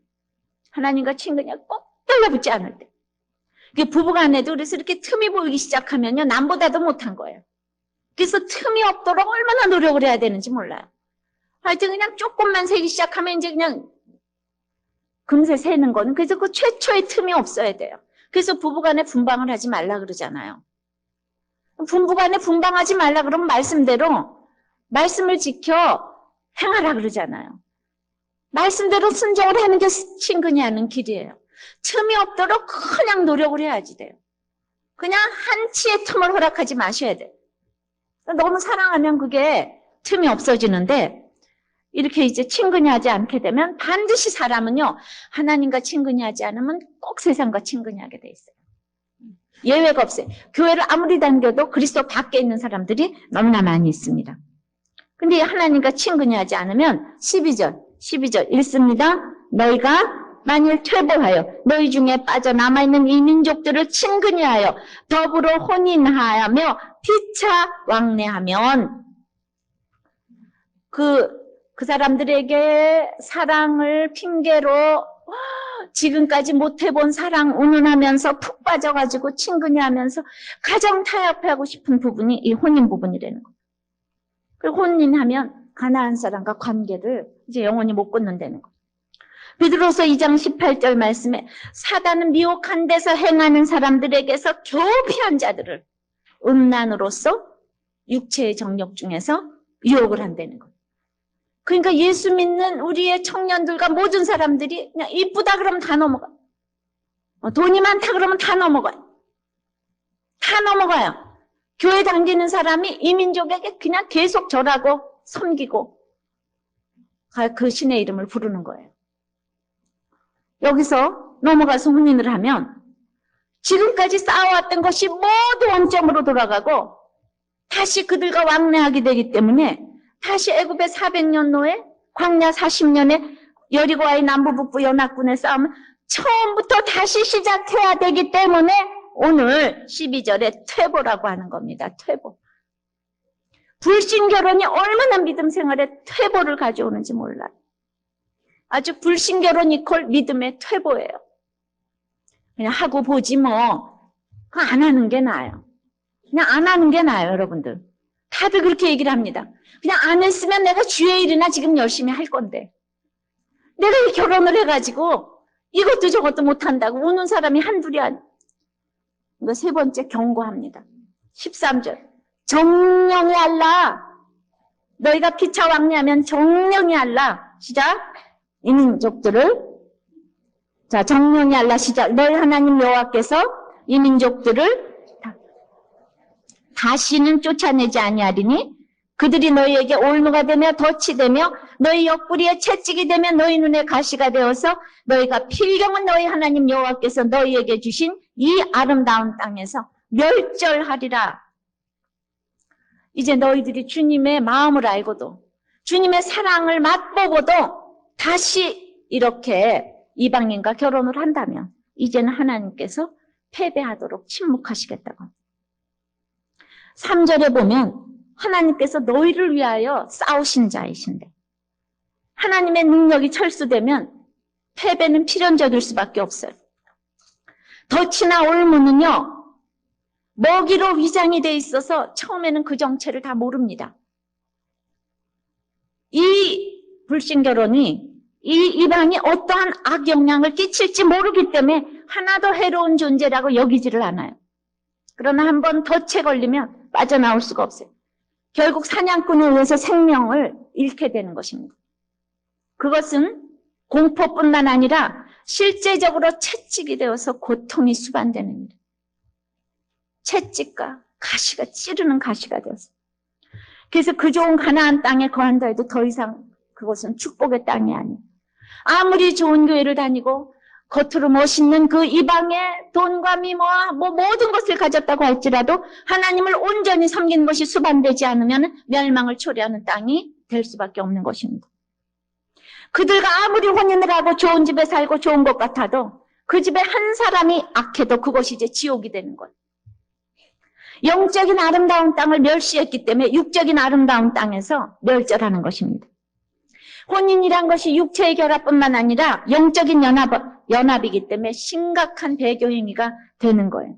하나님과 친근히 꼭 달라붙지 않을 때, 이게 부부간에도 그래서 이렇게 틈이 보이기 시작하면요, 남보다도 못한 거예요. 그래서 틈이 없도록 얼마나 노력을 해야 되는지 몰라요. 하여튼 그냥 조금만 새기 시작하면 이제 그냥 금세 새는 거는, 그래서 그 최초의 틈이 없어야 돼요. 그래서 부부간에 분방을 하지 말라 그러잖아요. 부부간에 분방하지 말라 그러면 말씀대로 말씀을 지켜 행하라 그러잖아요. 말씀대로 순종을 하는 게 친근히 하는 길이에요. 틈이 없도록 그냥 노력을 해야지 돼요. 그냥 한치의 틈을 허락하지 마셔야 돼요. 너무 사랑하면 그게 틈이 없어지는데, 이렇게 이제 친근히 하지 않게 되면 반드시 사람은요, 하나님과 친근히 하지 않으면 꼭 세상과 친근히 하게 돼 있어요. 예외가 없어요. 교회를 아무리 다녀도 그리스도 밖에 있는 사람들이 너무나 많이 있습니다. 근데 하나님과 친근히 하지 않으면 12절 읽습니다. 너희가 만일 퇴보하여 너희 중에 빠져남아있는 이 민족들을 친근히 하여 더불어 혼인하며 피차 왕래하면 그 사람들에게 사랑을 핑계로 지금까지 못 해본 사랑 운운하면서 푹 빠져가지고 친근히 하면서 가장 타협하고 싶은 부분이 이 혼인 부분이라는 거예요. 그리고 혼인하면 가나안 사람과 관계를 이제 영원히 못 끊는다는 거예요. 베드로서 2장 18절 말씀에 사단은 미혹한 데서 행하는 사람들에게서 겨우 피한 자들을 음란으로서 육체의 정욕 중에서 유혹을 한다는 거예요. 그러니까 예수 믿는 우리의 청년들과 모든 사람들이 그냥 이쁘다 그러면 다 넘어가. 돈이 많다 그러면 다 넘어가요. 다 넘어가요. 교회 다니는 사람이 이 민족에게 그냥 계속 절하고 섬기고 그 신의 이름을 부르는 거예요. 여기서 넘어가서 혼인을 하면 지금까지 쌓아왔던 것이 모두 원점으로 돌아가고 다시 그들과 왕래하게 되기 때문에 다시 애굽의 400년 노예, 광야 40년에 여리고와의 남부북부 연합군의 싸움은 처음부터 다시 시작해야 되기 때문에 오늘 12절에 퇴보라고 하는 겁니다. 퇴보. 불신 결혼이 얼마나 믿음 생활에 퇴보를 가져오는지 몰라요. 아주 불신 결혼 이퀄 믿음의 퇴보예요. 그냥 하고 보지 뭐. 그거 안 하는 게 나아요. 그냥 안 하는 게 나아요, 여러분들. 다들 그렇게 얘기를 합니다. 그냥 안 했으면 내가 주의 일이나 지금 열심히 할 건데. 내가 이 결혼을 해가지고 이것도 저것도 못한다고 우는 사람이 한둘이 아니에요. 이거 세 번째 경고합니다. 13절. 정령이 알라. 너희가 피차 왕래하면 정령이 알라. 시작. 이 민족들을. 자, 정령이 알라. 시작. 너희 하나님 여호와께서 이 민족들을 다시는 쫓아내지 아니하리니 그들이 너희에게 올무가 되며 덫이 되며 너희 옆구리에 채찍이 되며 너희 눈에 가시가 되어서 너희가 필경은 너희 하나님 여호와께서 너희에게 주신 이 아름다운 땅에서 멸절하리라. 이제 너희들이 주님의 마음을 알고도 주님의 사랑을 맛보고도 다시 이렇게 이방인과 결혼을 한다면 이제는 하나님께서 패배하도록 침묵하시겠다고. 3절에 보면 하나님께서 너희를 위하여 싸우신 자이신데 하나님의 능력이 철수되면 패배는 필연적일 수밖에 없어요. 덫이나 올무는요, 먹이로 위장이 돼 있어서 처음에는 그 정체를 다 모릅니다. 이 불신결혼이 이 이방이 어떠한 악영향을 끼칠지 모르기 때문에 하나도 해로운 존재라고 여기지를 않아요. 그러나 한번 덫에 걸리면 빠져나올 수가 없어요. 결국 사냥꾼에 의해서 생명을 잃게 되는 것입니다. 그것은 공포뿐만 아니라 실제적으로 채찍이 되어서 고통이 수반되는 일. 채찍과 가시가 찌르는 가시가 되었어요. 그래서 그 좋은 가나안 땅에 거한다 해도 더 이상 그것은 축복의 땅이 아니에요. 아무리 좋은 교회를 다니고 겉으로 멋있는 그 이방의 돈과 미모와 모든 것을 가졌다고 할지라도 하나님을 온전히 섬기는 것이 수반되지 않으면 멸망을 초래하는 땅이 될 수밖에 없는 것입니다. 그들과 아무리 혼인을 하고 좋은 집에 살고 좋은 것 같아도 그 집에 한 사람이 악해도 그것이 이제 지옥이 되는 거예요. 영적인 아름다운 땅을 멸시했기 때문에 육적인 아름다운 땅에서 멸절하는 것입니다. 혼인이란 것이 육체의 결합뿐만 아니라 영적인 연합이기 때문에 심각한 배교행위가 되는 거예요.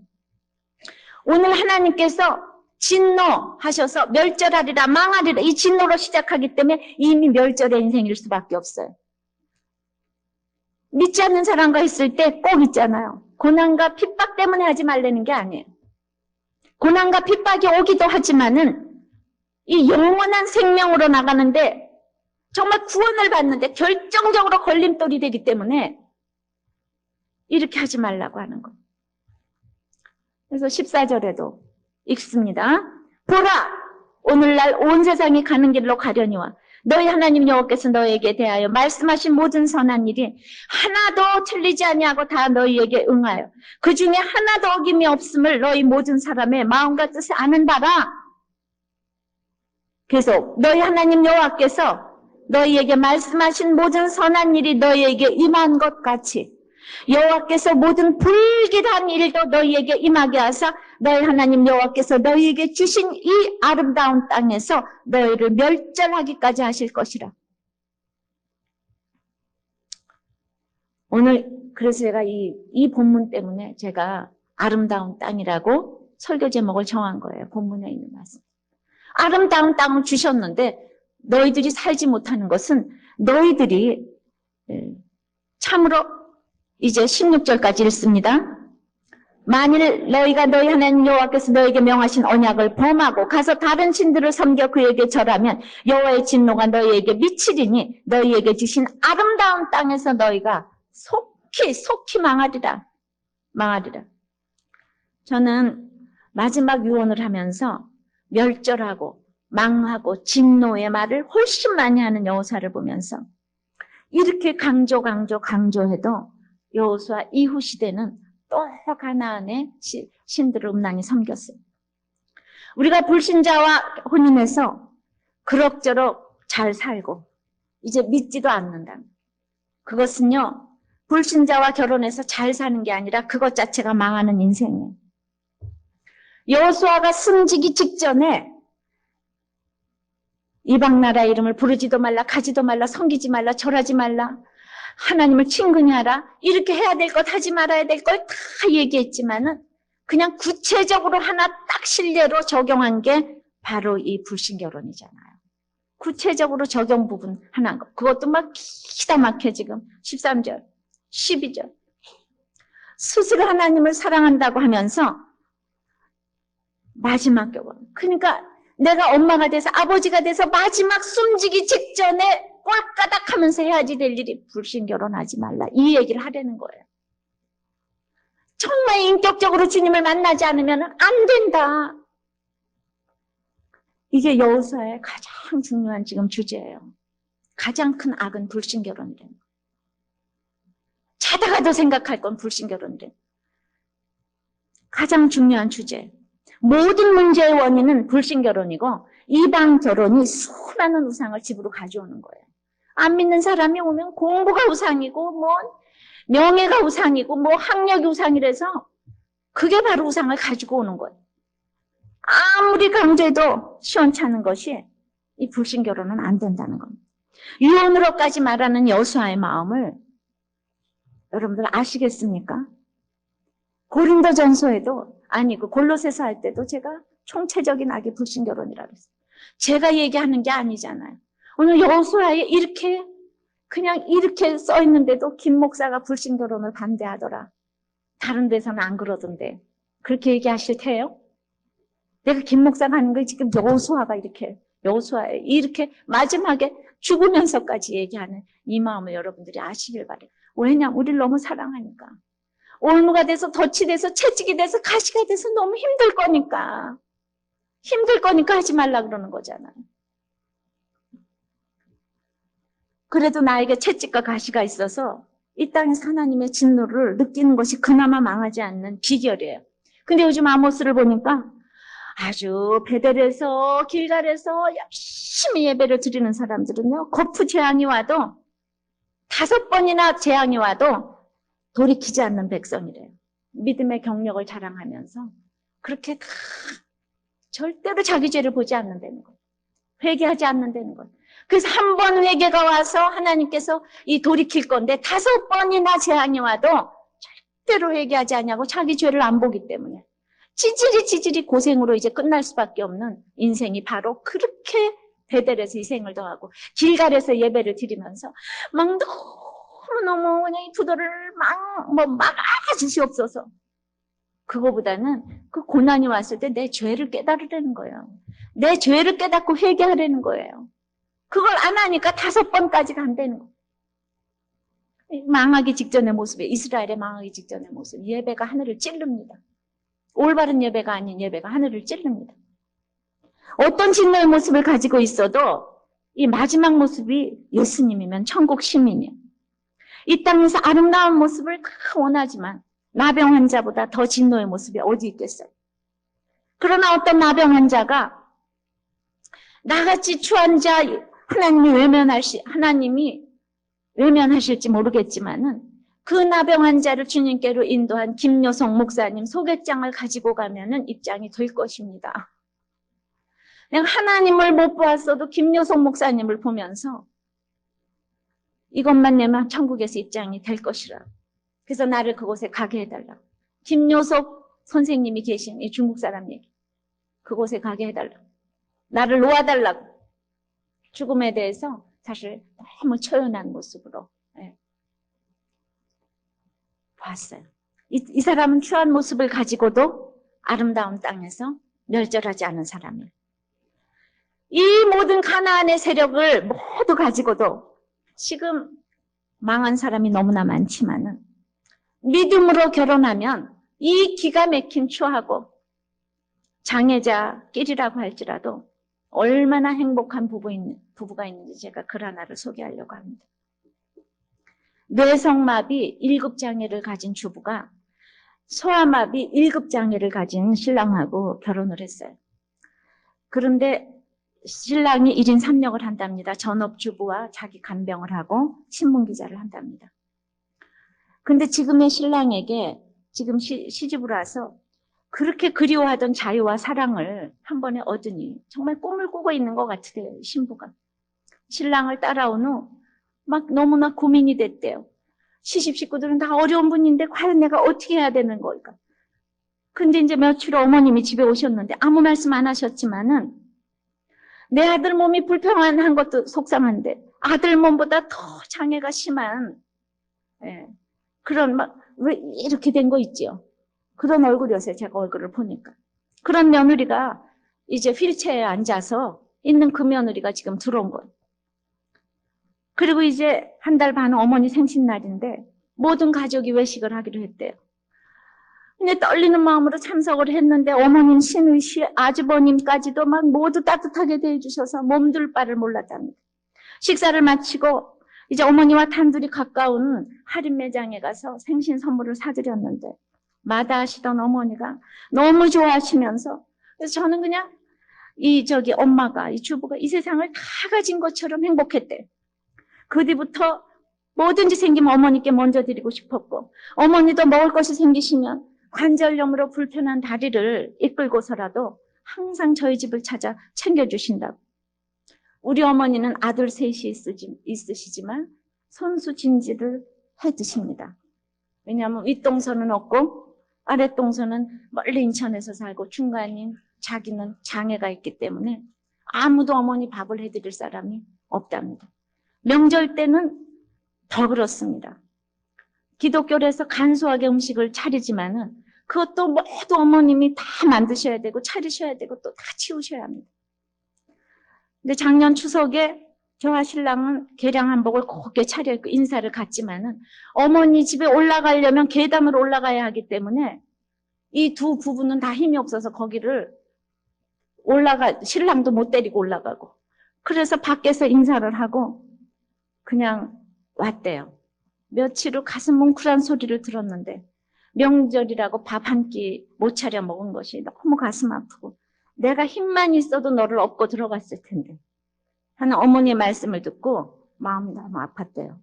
오늘 하나님께서 진노하셔서 멸절하리라, 망하리라, 이 진노로 시작하기 때문에 이미 멸절의 인생일 수밖에 없어요. 믿지 않는 사람과 있을 때 꼭 있잖아요. 고난과 핍박 때문에 하지 말라는 게 아니에요. 고난과 핍박이 오기도 하지만은 이 영원한 생명으로 나가는데 정말 구원을 받는데 결정적으로 걸림돌이 되기 때문에 이렇게 하지 말라고 하는 거예요. 그래서 14절에도 읽습니다. 보라, 오늘날 온 세상이 가는 길로 가려니와 너희 하나님 여호와께서 너희에게 대하여 말씀하신 모든 선한 일이 하나도 틀리지 아니하고 다 너희에게 응하여 그 중에 하나도 어김이 없음을 너희 모든 사람의 마음과 뜻을 아는 바라. 그래서 너희 하나님 여호와께서 너희에게 말씀하신 모든 선한 일이 너희에게 임한 것 같이 여호와께서 모든 불길한 일도 너희에게 임하게 하사 너희 하나님 여호와께서 너희에게 주신 이 아름다운 땅에서 너희를 멸절하기까지 하실 것이라. 오늘 그래서 제가 이 본문 때문에 제가 아름다운 땅이라고 설교 제목을 정한 거예요. 본문에 있는 말씀. 아름다운 땅을 주셨는데 너희들이 살지 못하는 것은 너희들이 참으로 이제 16절까지 읽습니다. 만일 너희가 너희 하나님 여호와께서 너희에게 명하신 언약을 범하고 가서 다른 신들을 섬겨 그에게 절하면 여호와의 진노가 너희에게 미치리니 너희에게 주신 아름다운 땅에서 너희가 속히 망하리라. 저는 마지막 유언을 하면서 멸절하고 망하고 진노의 말을 훨씬 많이 하는 여호수아를 보면서 이렇게 강조해도 여호수아 이후 시대는 또 가나안의 신들을 음란히 섬겼어요. 우리가 불신자와 혼인해서 그럭저럭 잘 살고 이제 믿지도 않는다. 그것은요, 불신자와 결혼해서 잘 사는 게 아니라 그것 자체가 망하는 인생이에요. 여호수아가 숨지기 직전에 이방 나라 이름을 부르지도 말라, 가지도 말라, 섬기지 말라, 절하지 말라, 하나님을 친근히 하라, 이렇게 해야 될 것, 하지 말아야 될 것 다 얘기했지만은 그냥 구체적으로 하나 딱 실례로 적용한 게 바로 이 불신결혼이잖아요. 구체적으로 적용 부분 하나, 그것도 막 기가 막혀 지금 13절, 12절. 스스로 하나님을 사랑한다고 하면서 마지막 결혼. 그러니까 내가 엄마가 돼서 아버지가 돼서 마지막 숨지기 직전에 꼴까닥 하면서 해야지 될 일이 불신결혼하지 말라. 이 얘기를 하려는 거예요. 정말 인격적으로 주님을 만나지 않으면 안 된다. 이게 여호수아의 가장 중요한 지금 주제예요. 가장 큰 악은 불신결혼이라는 거예요. 자다가도 생각할 건 불신결혼이래요. 가장 중요한 주제. 모든 문제의 원인은 불신결혼이고 이방 결혼이 수많은 우상을 집으로 가져오는 거예요. 안 믿는 사람이 오면 공부가 우상이고 뭐 명예가 우상이고 뭐 학력이 우상이라서 그게 바로 우상을 가지고 오는 거예요. 아무리 강조해도 시원찮은 것이 이 불신결혼은 안 된다는 겁니다. 유언으로까지 말하는 여호수아의 마음을 여러분들 아시겠습니까? 고린도전서에도 아니고 골로새서 할 때도 제가 총체적인 악이 불신결혼이라고 했어요. 제가 얘기하는 게 아니잖아요. 오늘 여호수아에 이렇게 그냥 이렇게 써 있는데도 김 목사가 불신결혼을 반대하더라. 다른 데서는 안 그러던데 그렇게 얘기하실 테요? 내가 김 목사가 하는 거 지금 여호수아가 여호수아에 이렇게 마지막에 죽으면서까지 얘기하는 이 마음을 여러분들이 아시길 바래요. 왜냐면 우리를 너무 사랑하니까. 올무가 돼서 덫이 돼서 채찍이 돼서 가시가 돼서 너무 힘들 거니까 하지 말라 그러는 거잖아요. 그래도 나에게 채찍과 가시가 있어서 이 땅에서 하나님의 진노를 느끼는 것이 그나마 망하지 않는 비결이에요. 근데 요즘 아모스를 보니까 아주 베델에서 길갈에서 열심히 예배를 드리는 사람들은요, 거푸 재앙이 와도 5번이나 재앙이 와도 돌이키지 않는 백성이래요. 믿음의 경력을 자랑하면서 그렇게 다 절대로 자기 죄를 보지 않는다는 거예요. 회개하지 않는다는 거예요. 그래서 한 번 회개가 와서 하나님께서 이 돌이킬 건데 5번이나 재앙이 와도 절대로 회개하지 않냐고 자기 죄를 안 보기 때문에 찌질이 고생으로 이제 끝날 수밖에 없는 인생이 바로 그렇게 베델에서 희생을 더하고 길갈에서 예배를 드리면서 막 너무너무 그냥 이 부도를 막아주시옵소서. 그거보다는 그 고난이 왔을 때 내 죄를 깨달으라는 거예요. 내 죄를 깨닫고 회개하라는 거예요. 그걸 안 하니까 5번까지 간다는 거예요. 망하기 직전의 모습에 이스라엘의 망하기 직전의 모습. 예배가 하늘을 찌릅니다. 올바른 예배가 아닌 예배가 하늘을 찌릅니다. 어떤 진노의 모습을 가지고 있어도 이 마지막 모습이 예수님이면 천국 시민이에요. 이 땅에서 아름다운 모습을 원하지만 나병 환자보다 더 진노의 모습이 어디 있겠어요. 그러나 어떤 나병 환자가 나같이 추한 자 하나님이 외면하실지 모르겠지만은 그 나병 환자를 주님께로 인도한 김요성 목사님 소개장을 가지고 가면은 입장이 될 것입니다. 내가 하나님을 못 보았어도 김요성 목사님을 보면서 이것만 내면 천국에서 입장이 될 것이라. 그래서 나를 그곳에 가게 해달라. 김요석 선생님이 계신 이 중국 사람 얘기. 그곳에 가게 해달라. 나를 놓아달라고. 죽음에 대해서 사실 너무 초연한 모습으로 봤어요. 이 사람은 추한 모습을 가지고도 아름다운 땅에서 멸절하지 않은 사람이에요. 이 모든 가나안의 세력을 모두 가지고도 지금 망한 사람이 너무나 많지만은 믿음으로 결혼하면 이 기가 막힌 추하고 장애자끼리라고 할지라도 얼마나 행복한 부부가 있는지 제가 글 하나를 소개하려고 합니다. 뇌성마비 1급 장애를 가진 주부가 소아마비 1급 장애를 가진 신랑하고 결혼을 했어요. 그런데 신랑이 1인 3역을 한답니다. 전업주부와 자기 간병을 하고 신문기자를 한답니다. 근데 지금의 신랑에게 지금 시집을 와서 그렇게 그리워하던 자유와 사랑을 한 번에 얻으니 정말 꿈을 꾸고 있는 것 같으대요. 신부가. 신랑을 따라온 후 막 너무나 고민이 됐대요. 시집 식구들은 다 어려운 분인데 과연 내가 어떻게 해야 되는 걸까? 근데 이제 며칠 후 어머님이 집에 오셨는데 아무 말씀 안 하셨지만은 내 아들 몸이 불평한 것도 속상한데 아들 몸보다 더 장애가 심한 그런 왜 이렇게 된 거 있지요? 그런 얼굴이었어요. 제가 얼굴을 보니까. 그런 며느리가 이제 휠체어에 앉아서 있는 그 며느리가 지금 들어온 거예요. 그리고 이제 한 달 반 어머니 생신날인데 모든 가족이 외식을 하기로 했대요. 근데 떨리는 마음으로 참석을 했는데 어머님, 신의 씨, 아주버님까지도 막 모두 따뜻하게 대해주셔서 몸둘 바를 몰랐답니다. 식사를 마치고 이제 어머니와 단둘이 가까운 할인 매장에 가서 생신 선물을 사드렸는데 마다하시던 어머니가 너무 좋아하시면서 그래서 저는 그냥 엄마가 이 주부가 이 세상을 다 가진 것처럼 행복했대. 그 뒤부터 뭐든지 생기면 어머니께 먼저 드리고 싶었고 어머니도 먹을 것이 생기시면 관절염으로 불편한 다리를 이끌고서라도 항상 저희 집을 찾아 챙겨주신다고. 우리 어머니는 아들 셋이 있으시지만 손수진지를 해 드십니다. 왜냐하면 윗동서는 없고 아랫동서는 멀리 인천에서 살고 중간인 자기는 장애가 있기 때문에 아무도 어머니 밥을 해드릴 사람이 없답니다. 명절 때는 더 그렇습니다. 기독교에서 간소하게 음식을 차리지만은 그것도 모두 어머님이 다 만드셔야 되고 차리셔야 되고 또 다 치우셔야 합니다. 근데 작년 추석에 저와 신랑은 계량 한복을 곱게 차려입고 인사를 갔지만은 어머니 집에 올라가려면 계단으로 올라가야 하기 때문에 이 두 부부는 다 힘이 없어서 거기를 신랑도 못 데리고 올라가고 그래서 밖에서 인사를 하고 그냥 왔대요. 며칠 후 가슴 뭉클한 소리를 들었는데 명절이라고 밥 한 끼 못 차려 먹은 것이 너무 가슴 아프고 내가 힘만 있어도 너를 업고 들어갔을 텐데 하는 어머니의 말씀을 듣고 마음이 너무 아팠대요.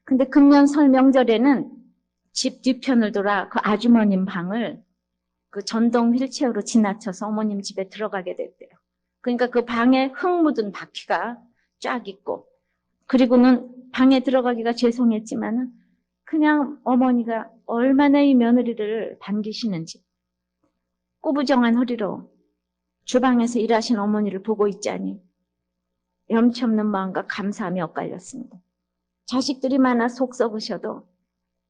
근데 금년 설 명절에는 집 뒤편을 돌아 그 아주머님 방을 그 전동 휠체어로 지나쳐서 어머님 집에 들어가게 됐대요. 그러니까 그 방에 흙 묻은 바퀴가 쫙 있고, 그리고는 방에 들어가기가 죄송했지만은 그냥 어머니가 얼마나 이 며느리를 반기시는지, 꾸부정한 허리로 주방에서 일하신 어머니를 보고 있자니 염치 없는 마음과 감사함이 엇갈렸습니다. 자식들이 많아 속 썩으셔도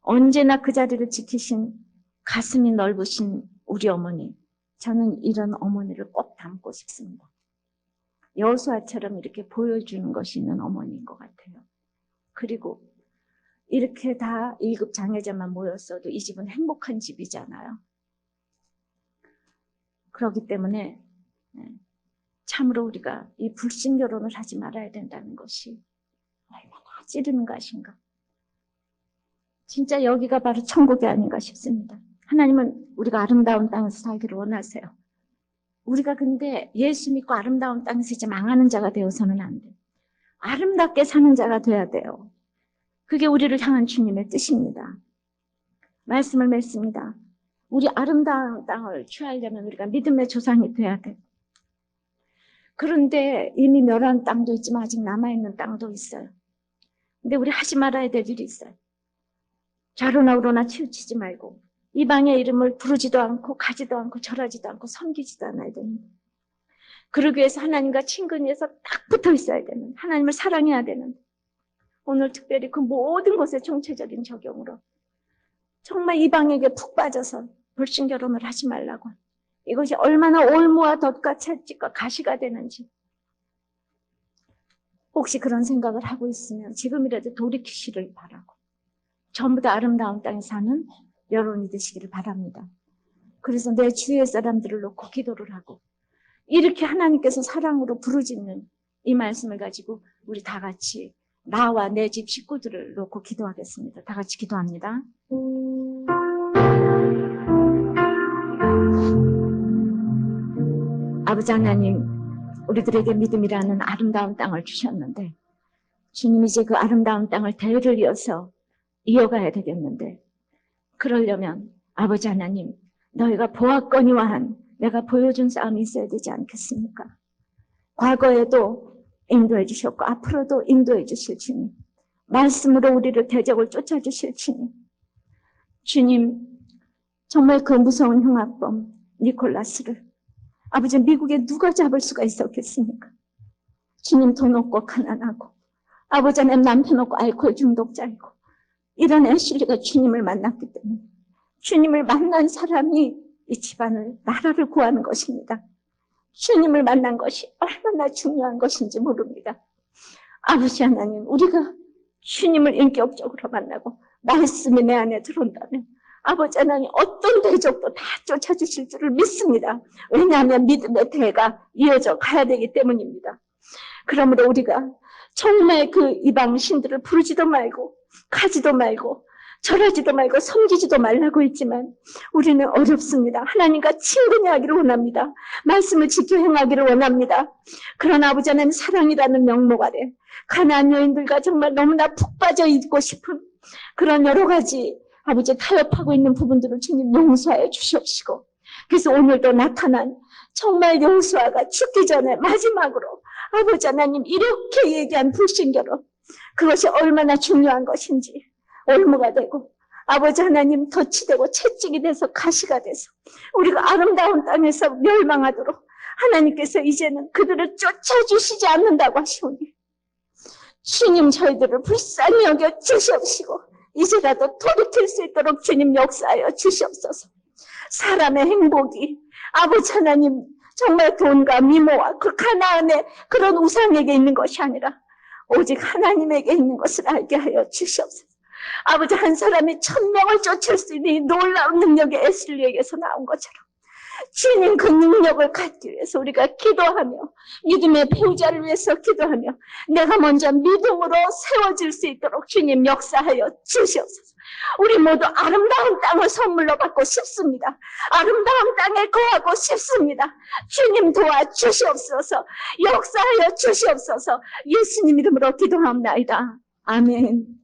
언제나 그 자리를 지키신 가슴이 넓으신 우리 어머니, 저는 이런 어머니를 꼭 닮고 싶습니다. 여호수아처럼 이렇게 보여주는 것이 있는 어머니인 것 같아요. 그리고 이렇게 다 1급 장애자만 모였어도 이 집은 행복한 집이잖아요. 그렇기 때문에 참으로 우리가 이 불신 결혼을 하지 말아야 된다는 것이 얼마나 찌르는 것인가. 진짜 여기가 바로 천국이 아닌가 싶습니다. 하나님은 우리가 아름다운 땅에서 살기를 원하세요. 우리가 근데 예수 믿고 아름다운 땅에서 이제 망하는 자가 되어서는 안 돼요. 아름답게 사는 자가 돼야 돼요. 그게 우리를 향한 주님의 뜻입니다. 말씀을 맺습니다. 우리 아름다운 땅을 취하려면 우리가 믿음의 조상이 돼야 돼요. 그런데 이미 멸한 땅도 있지만 아직 남아있는 땅도 있어요. 근데 우리 하지 말아야 될 일이 있어요. 좌로나 우로나 치우치지 말고 이방의 이름을 부르지도 않고 가지도 않고 절하지도 않고 섬기지도 않아야 됩니다. 그러기 위해서 하나님과 친근히해서 딱 붙어 있어야 되는, 하나님을 사랑해야 되는, 오늘 특별히 그 모든 것에 총체적인 적용으로 정말 이방에게 푹 빠져서 불신 결혼을 하지 말라고. 이것이 얼마나 올무와 덫과 채찍과 가시가 되는지. 혹시 그런 생각을 하고 있으면 지금이라도 돌이키시를 바라고, 전부 다 아름다운 땅에 사는 여론이 되시기를 바랍니다. 그래서 내 주위의 사람들을 놓고 기도를 하고, 이렇게 하나님께서 사랑으로 부르짖는 이 말씀을 가지고 우리 다 같이 나와 내 집 식구들을 놓고 기도하겠습니다. 다 같이 기도합니다. 아버지 하나님, 우리들에게 믿음이라는 아름다운 땅을 주셨는데, 주님 이제 그 아름다운 땅을 대를 이어서 이어가야 되겠는데, 그러려면 아버지 하나님, 너희가 보았거니와 한 내가 보여준 싸움이 있어야 되지 않겠습니까? 과거에도 인도해 주셨고 앞으로도 인도해 주실 주님, 말씀으로 우리를 대적을 쫓아주실 주님, 주님 정말 그 무서운 흉악범 니콜라스를 아버지 미국에 누가 잡을 수가 있었겠습니까? 주님 돈 없고 가난하고 아버지 하나님 남편 없고 알코올 중독자이고 이런 애슐리가 주님을 만났기 때문에 주님을 만난 사람이 이 집안을, 나라를 구하는 것입니다. 주님을 만난 것이 얼마나 중요한 것인지 모릅니다. 아버지 하나님, 우리가 주님을 인격적으로 만나고 말씀이 내 안에 들어온다면 아버지 하나님 어떤 대적도 다 쫓아주실 줄을 믿습니다. 왜냐하면 믿음의 대가 이어져 가야 되기 때문입니다. 그러므로 우리가 정말 그 이방 신들을 부르지도 말고 가지도 말고 절하지도 말고 섬기지도 말라고 했지만 우리는 어렵습니다. 하나님과 친근히 하기를 원합니다. 말씀을 지켜 행하기를 원합니다. 그러나 아버지 하나님 사랑이라는 명목 아래 가나안 여인들과 정말 너무나 푹 빠져 있고 싶은 그런 여러 가지 아버지 타협하고 있는 부분들을 주님 용서해 주시옵시고, 그래서 오늘도 나타난 정말 여호수아가 죽기 전에 마지막으로 아버지 하나님 이렇게 얘기한 불신결혼, 그것이 얼마나 중요한 것인지 올무가 되고 아버지 하나님 덫이 되고 채찍이 돼서 가시가 돼서 우리가 아름다운 땅에서 멸망하도록 하나님께서 이제는 그들을 쫓아주시지 않는다고 하시오니 주님 저희들을 불쌍히 여겨 주시옵시고 이제라도 돌이킬 수 있도록 주님 역사하여 주시옵소서. 사람의 행복이 아버지 하나님 정말 돈과 미모와 그 가나안의 그런 우상에게 있는 것이 아니라 오직 하나님에게 있는 것을 알게 하여 주시옵소서. 아버지 한 사람이 1000명을 쫓을 수 있는 이 놀라운 능력이 에슬리에게서 나온 것처럼 주님 그 능력을 갖기 위해서 우리가 기도하며 믿음의 배우자를 위해서 기도하며 내가 먼저 믿음으로 세워질 수 있도록 주님 역사하여 주시옵소서. 우리 모두 아름다운 땅을 선물로 받고 싶습니다. 아름다운 땅에 거하고 싶습니다. 주님 도와주시옵소서. 역사하여 주시옵소서. 예수님 이름으로 기도합니다. 아멘.